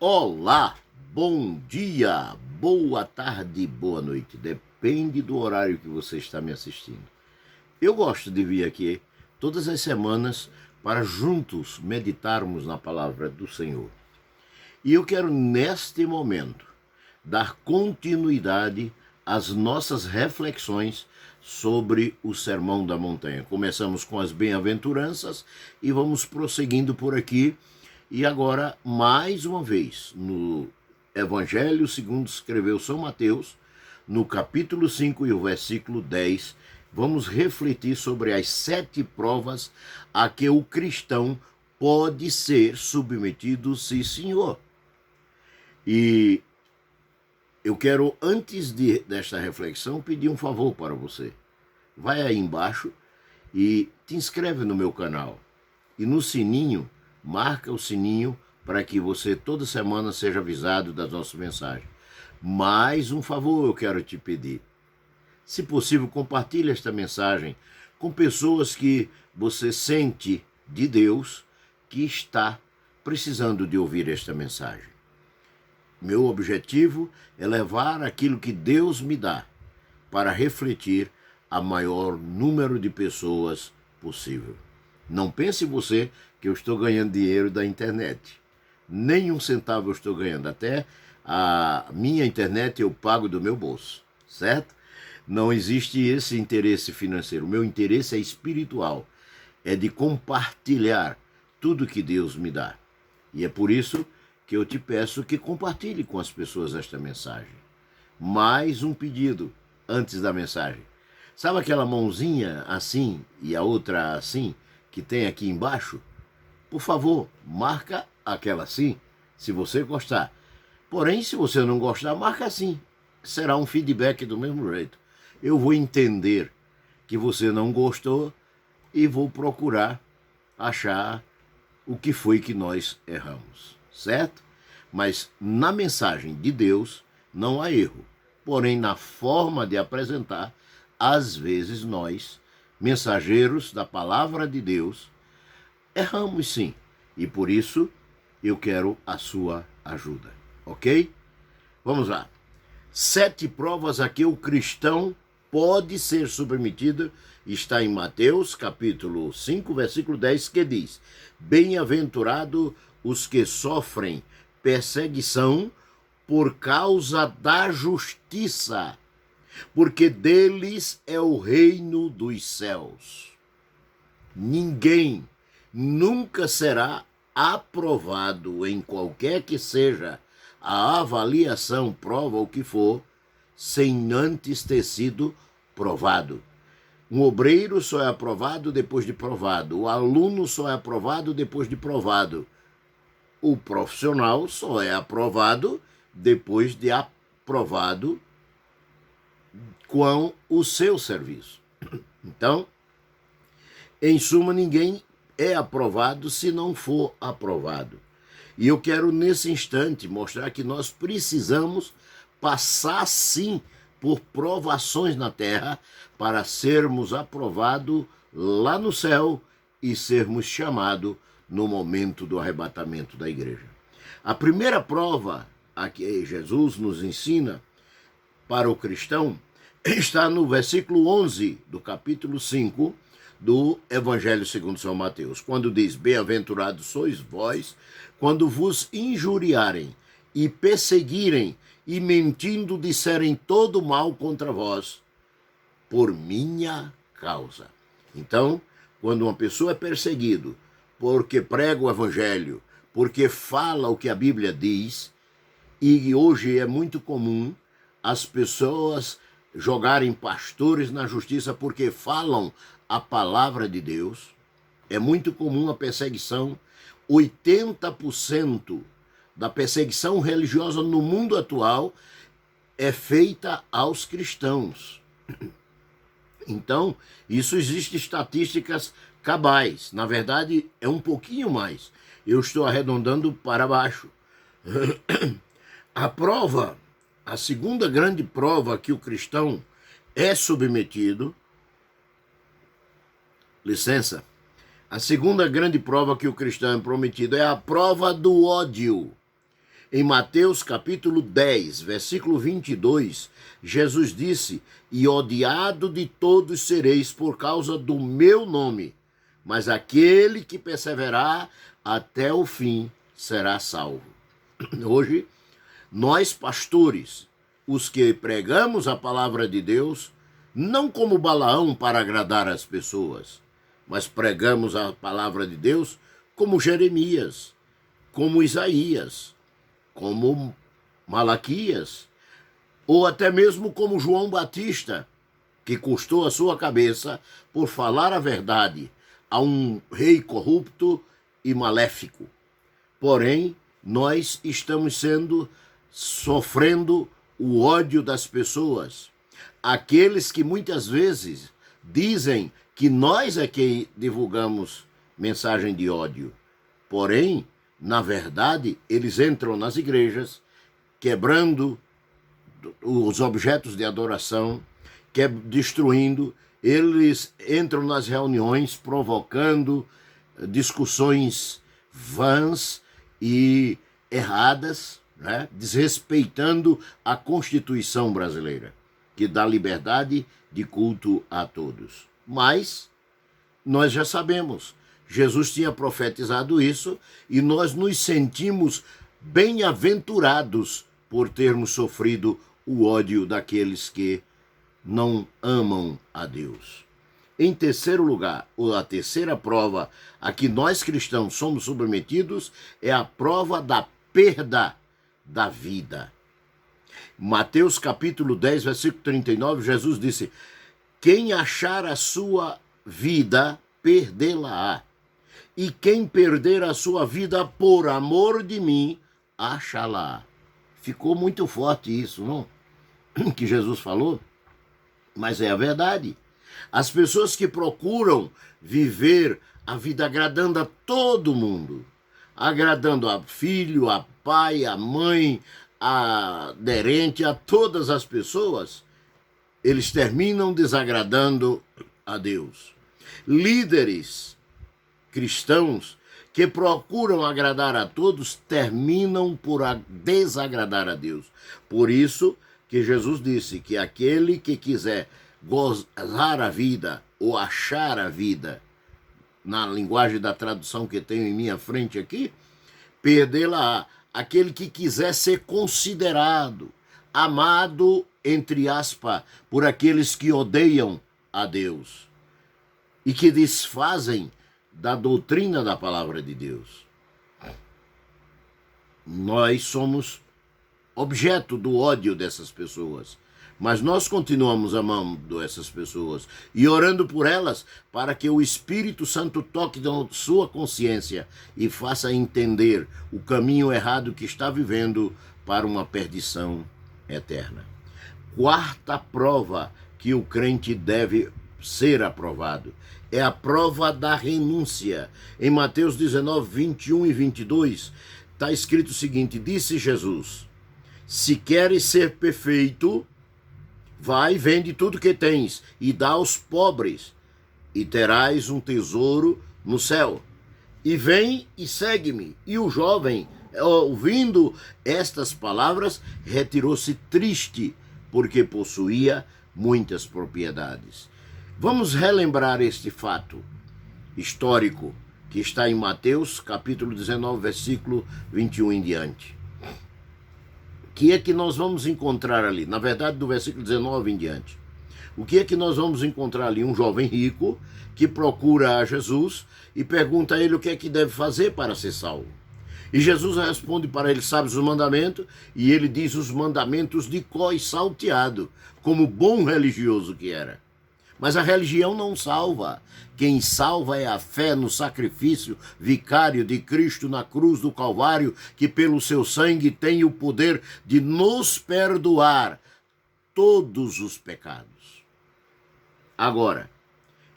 Olá, bom dia, boa tarde, boa noite. Depende do horário que você está me assistindo. Eu gosto de vir aqui todas as semanas para juntos meditarmos na palavra do Senhor. E eu quero, neste momento, dar continuidade às nossas reflexões sobre o Sermão da Montanha. Começamos com as bem-aventuranças e vamos prosseguindo por aqui. E agora, mais uma vez, no Evangelho segundo escreveu São Mateus, no capítulo 5 e o versículo 10, vamos refletir sobre as 7 provas a que o cristão pode ser submetido, sim, senhor. E eu quero, antes desta reflexão, pedir um favor para você. Vai aí embaixo e te inscreve no meu canal. E no sininho, marca o sininho para que você toda semana seja avisado das nossas mensagens. Mais um favor eu quero te pedir. Se possível, compartilhe esta mensagem com pessoas que você sente de Deus que está precisando de ouvir esta mensagem. Meu objetivo é levar aquilo que Deus me dá para refletir a maior número de pessoas possível. Não pense você que eu estou ganhando dinheiro da internet. Nem um centavo eu estou ganhando. Até a minha internet eu pago do meu bolso, certo? Não existe esse interesse financeiro. O meu interesse é espiritual. É de compartilhar tudo que Deus me dá. E é por isso que eu te peço que compartilhe com as pessoas esta mensagem. Mais um pedido antes da mensagem. Sabe aquela mãozinha assim e a outra assim que tem aqui embaixo? Por favor, marca aquela assim, se você gostar. Porém, se você não gostar, marca assim. Será um feedback do mesmo jeito. Eu vou entender que você não gostou e vou procurar achar o que foi que nós erramos, certo? Mas na mensagem de Deus não há erro. Porém, na forma de apresentar, às vezes nós, mensageiros da palavra de Deus, erramos sim. E por isso eu quero a sua ajuda, ok? Vamos lá. 7 provas a que o cristão pode ser submetido, está em Mateus, capítulo 5, versículo 10, que diz: Bem-aventurado os que sofrem perseguição por causa da justiça, porque deles é o reino dos céus. Ninguém nunca será aprovado em qualquer que seja a avaliação, prova o que for, sem antes ter sido provado. Um obreiro só é aprovado depois de provado. O aluno só é aprovado depois de provado. O profissional só é aprovado depois de aprovado com o seu serviço. Então, em suma, ninguém é aprovado se não for aprovado. E eu quero, nesse instante, mostrar que nós precisamos passar, sim, por provações na terra para sermos aprovados lá no céu e sermos chamados no momento do arrebatamento da igreja. A primeira prova a que Jesus nos ensina para o cristão está no versículo 11 do capítulo 5 do Evangelho segundo São Mateus, quando diz: Bem-aventurados sois vós, quando vos injuriarem e perseguirem e mentindo disserem todo mal contra vós, por minha causa. Então, quando uma pessoa é perseguida porque prega o Evangelho, porque fala o que a Bíblia diz, e hoje é muito comum as pessoas jogarem pastores na justiça porque falam a palavra de Deus. É muito comum a perseguição. 80% da perseguição religiosa no mundo atual é feita aos cristãos. Então, isso existe estatísticas cabais. Na verdade, é um pouquinho mais. Eu estou arredondando para baixo. A prova, a segunda grande prova que o cristão é submetido, licença, a segunda grande prova que o cristão é prometido é a prova do ódio. Em Mateus capítulo 10, versículo 22, Jesus disse: "E odiado de todos sereis por causa do meu nome, mas aquele que perseverar até o fim será salvo." Hoje, nós pastores, os que pregamos a palavra de Deus, não como Balaão para agradar as pessoas, mas pregamos a palavra de Deus como Jeremias, como Isaías, como Malaquias, ou até mesmo como João Batista, que custou a sua cabeça por falar a verdade a um rei corrupto e maléfico. Porém, nós estamos sofrendo o ódio das pessoas. Aqueles que muitas vezes dizem que nós é que divulgamos mensagem de ódio. Porém, na verdade, eles entram nas igrejas, quebrando os objetos de adoração, destruindo. Eles entram nas reuniões, provocando discussões vãs e erradas, né? Desrespeitando a Constituição brasileira, que dá liberdade de culto a todos. Mas nós já sabemos, Jesus tinha profetizado isso e nós nos sentimos bem-aventurados por termos sofrido o ódio daqueles que não amam a Deus. Em terceiro lugar, ou a terceira prova a que nós cristãos somos submetidos é a prova da perda da vida. Mateus capítulo 10, versículo 39, Jesus disse: "Quem achar a sua vida, perdê-la-á. E quem perder a sua vida por amor de mim, achá-la." Ficou muito forte isso, não? Que Jesus falou, mas é a verdade. As pessoas que procuram viver a vida agradando a todo mundo, agradando a filho, a pai, a mãe, a aderente, a todas as pessoas, eles terminam desagradando a Deus. Líderes cristãos que procuram agradar a todos terminam por desagradar a Deus. Por isso que Jesus disse que aquele que quiser gozar a vida ou achar a vida, na linguagem da tradução que tenho em minha frente aqui, perdê-la-á. Aquele que quiser ser considerado, amado, entre aspas, por aqueles que odeiam a Deus e que desfazem da doutrina da palavra de Deus. Nós somos objeto do ódio dessas pessoas, mas nós continuamos amando essas pessoas e orando por elas para que o Espírito Santo toque na sua consciência e faça entender o caminho errado que está vivendo para uma perdição eterna. Quarta prova que o crente deve ser aprovado é a prova da renúncia. Em Mateus 19, 21 e 22, está escrito o seguinte: "Disse Jesus: se queres ser perfeito, vai, vende tudo que tens e dá aos pobres, e terás um tesouro no céu. E vem e segue-me." E o jovem, ouvindo estas palavras, retirou-se triste, porque possuía muitas propriedades. Vamos relembrar este fato histórico que está em Mateus, capítulo 19, versículo 21 em diante. O que é que nós vamos encontrar ali? Na verdade, do versículo 19 em diante. O que é que nós vamos encontrar ali? Um jovem rico que procura a Jesus e pergunta a ele o que é que deve fazer para ser salvo. E Jesus responde para ele: "Sabes os mandamentos?" E ele diz os mandamentos de cor e salteado, como bom religioso que era. Mas a religião não salva. Quem salva é a fé no sacrifício vicário de Cristo na cruz do Calvário, que pelo seu sangue tem o poder de nos perdoar todos os pecados. Agora,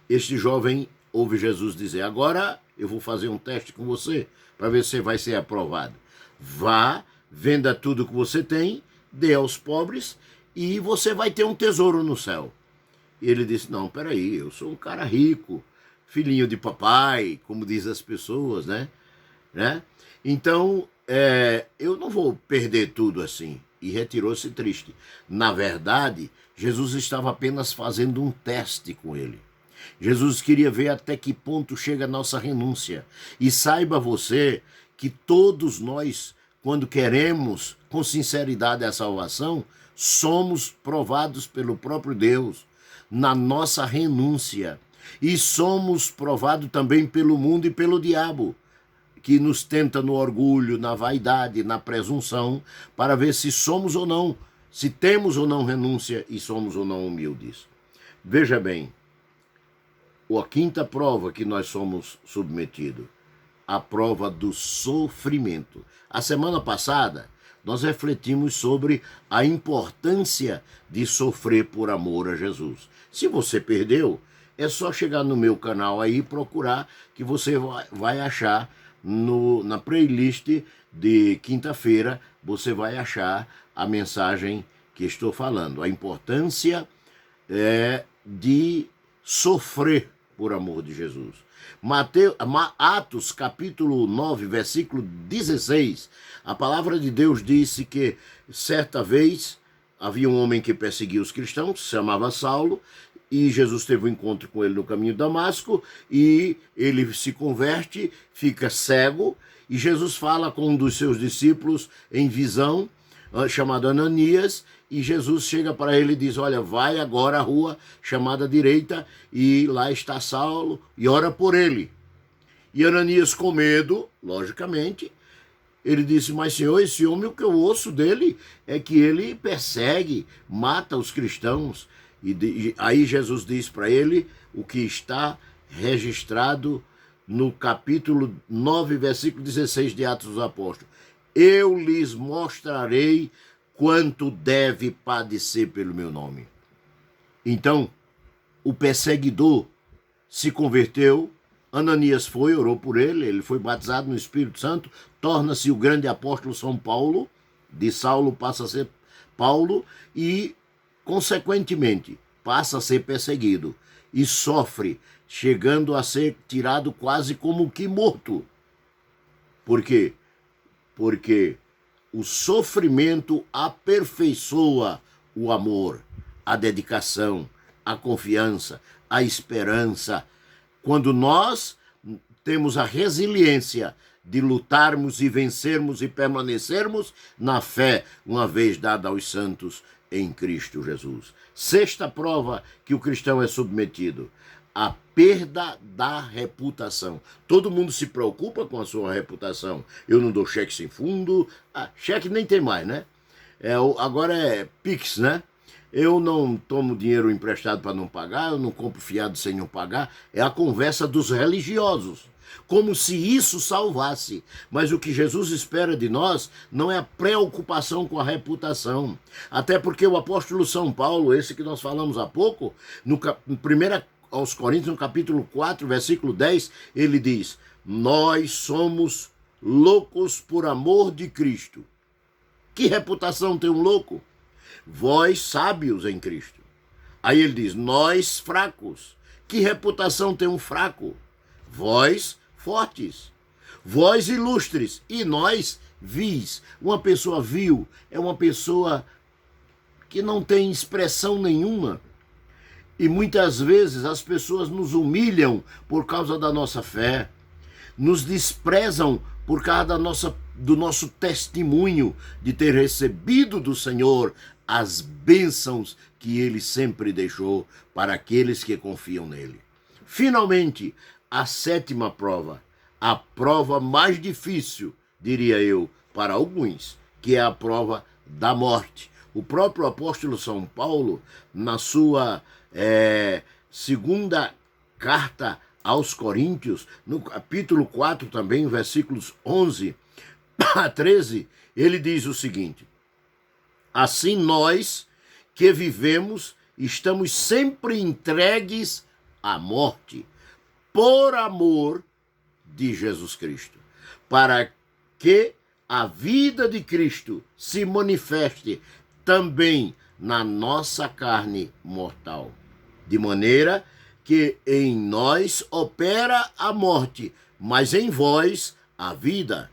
este jovem ouve Jesus dizer: "Agora eu vou fazer um teste com você para ver se vai ser aprovado. Vá, venda tudo que você tem, dê aos pobres e você vai ter um tesouro no céu." E ele disse: "Não, peraí, eu sou um cara rico, filhinho de papai", como diz as pessoas, né? Então, eu não vou perder tudo assim. E retirou-se triste. Na verdade, Jesus estava apenas fazendo um teste com ele. Jesus queria ver até que ponto chega a nossa renúncia. E saiba você que todos nós, quando queremos com sinceridade a salvação, somos provados pelo próprio Deus na nossa renúncia. E somos provados também pelo mundo e pelo diabo, que nos tenta no orgulho, na vaidade, na presunção, para ver se somos ou não, se temos ou não renúncia e somos ou não humildes. Veja bem, a quinta prova que nós somos submetidos, a prova do sofrimento. A semana passada, nós refletimos sobre a importância de sofrer por amor a Jesus. Se você perdeu, é só chegar no meu canal aí e procurar, que você vai achar na playlist de quinta-feira, você vai achar a mensagem que estou falando. A importância de sofrer por amor de Jesus. Atos capítulo 9, versículo 16, a palavra de Deus disse que certa vez havia um homem que perseguia os cristãos, se chamava Saulo, e Jesus teve um encontro com ele no caminho de Damasco, e ele se converte, fica cego, e Jesus fala com um dos seus discípulos em visão, chamado Ananias, e Jesus chega para ele e diz: olha, vai agora à rua chamada direita, e lá está Saulo, e ora por ele. E Ananias, com medo, logicamente, ele disse: mas Senhor, esse homem, o que eu ouço dele é que ele persegue, mata os cristãos. E aí Jesus diz para ele o que está registrado no capítulo 9, versículo 16 de Atos dos Apóstolos: eu lhes mostrarei quanto deve padecer pelo meu nome. Então, o perseguidor se converteu, Ananias foi, orou por ele, ele foi batizado no Espírito Santo, torna-se o grande apóstolo São Paulo, de Saulo passa a ser Paulo, e consequentemente, passa a ser perseguido e sofre, chegando a ser tirado quase como que morto. Por quê? Porque o sofrimento aperfeiçoa o amor, a dedicação, a confiança, a esperança. Quando nós temos a resiliência de lutarmos e vencermos e permanecermos na fé, uma vez dada aos santos em Cristo Jesus. Sexta prova que o cristão é submetido: a perda da reputação. Todo mundo se preocupa com a sua reputação. Eu não dou cheque sem fundo. Cheque nem tem mais, né? Agora é Pix, né? Eu não tomo dinheiro emprestado para não pagar, eu não compro fiado sem não pagar. É a conversa dos religiosos, como se isso salvasse. Mas o que Jesus espera de nós não é a preocupação com a reputação. Até porque o apóstolo São Paulo, esse que nós falamos há pouco, no 1 aos Coríntios, no capítulo 4, versículo 10, ele diz: nós somos loucos por amor de Cristo. Que reputação tem um louco? Vós sábios em Cristo. Aí ele diz: nós fracos. Que reputação tem um fraco? Vós fortes. Vós ilustres. E nós vis. Uma pessoa vil é uma pessoa que não tem expressão nenhuma. E muitas vezes as pessoas nos humilham por causa da nossa fé, nos desprezam por causa do nosso testemunho de ter recebido do Senhor as bênçãos que Ele sempre deixou para aqueles que confiam nele. Finalmente, a sétima prova, a prova mais difícil, diria eu, para alguns, que é a prova da morte. O próprio apóstolo São Paulo, na sua segunda carta aos Coríntios, no capítulo 4 também, versículos 11 a 13, ele diz o seguinte: assim nós que vivemos estamos sempre entregues à morte, por amor de Jesus Cristo, para que a vida de Cristo se manifeste também na nossa carne mortal, de maneira que em nós opera a morte, mas em vós a vida.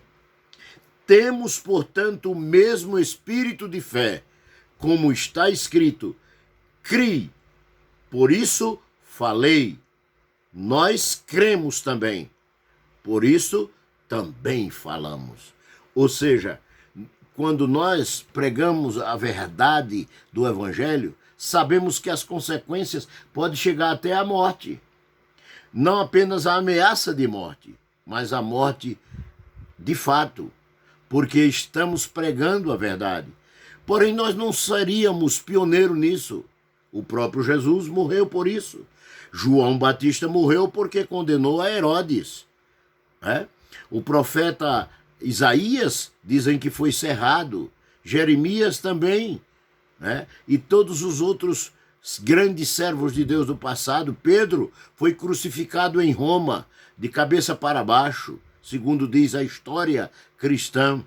Temos, portanto, o mesmo espírito de fé, como está escrito: criei, por isso falei. Nós cremos também, por isso também falamos. Ou seja, quando nós pregamos a verdade do Evangelho, sabemos que as consequências podem chegar até a morte. Não apenas a ameaça de morte, mas a morte de fato, porque estamos pregando a verdade. Porém, nós não seríamos pioneiros nisso. O próprio Jesus morreu por isso. João Batista morreu porque condenou a Herodes. O profeta Isaías dizem que foi cerrado. Jeremias também. E todos os outros grandes servos de Deus do passado. Pedro foi crucificado em Roma, de cabeça para baixo, segundo diz a história cristã.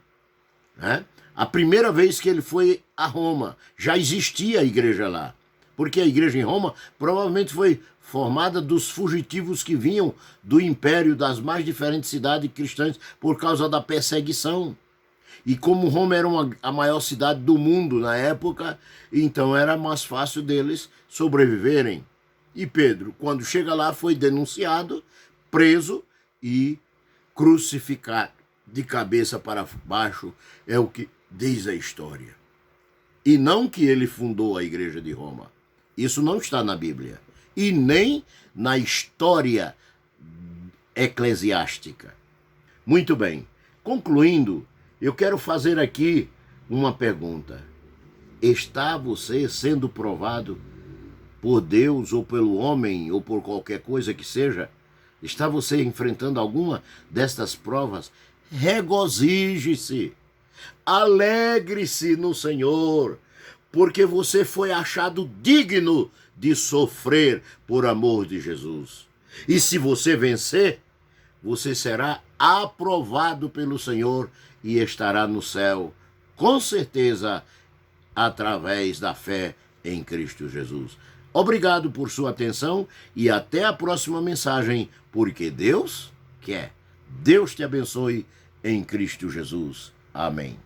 A primeira vez que ele foi a Roma, já existia a igreja lá. Porque a igreja em Roma provavelmente foi formada dos fugitivos que vinham do império, das mais diferentes cidades cristãs, por causa da perseguição. E como Roma era a maior cidade do mundo na época, então era mais fácil deles sobreviverem. E Pedro, quando chega lá, foi denunciado, preso e crucificado de cabeça para baixo, é o que diz a história. E não que ele fundou a igreja de Roma. Isso não está na Bíblia. E nem na história eclesiástica. Muito bem. Concluindo, eu quero fazer aqui uma pergunta. Está você sendo provado por Deus ou pelo homem ou por qualquer coisa que seja? Está você enfrentando alguma destas provas? Regozije-se. Alegre-se no Senhor, porque você foi achado digno de sofrer por amor de Jesus. E se você vencer, você será aprovado pelo Senhor e estará no céu, com certeza, através da fé em Cristo Jesus. Obrigado por sua atenção e até a próxima mensagem, porque Deus quer. Deus te abençoe em Cristo Jesus. Amém.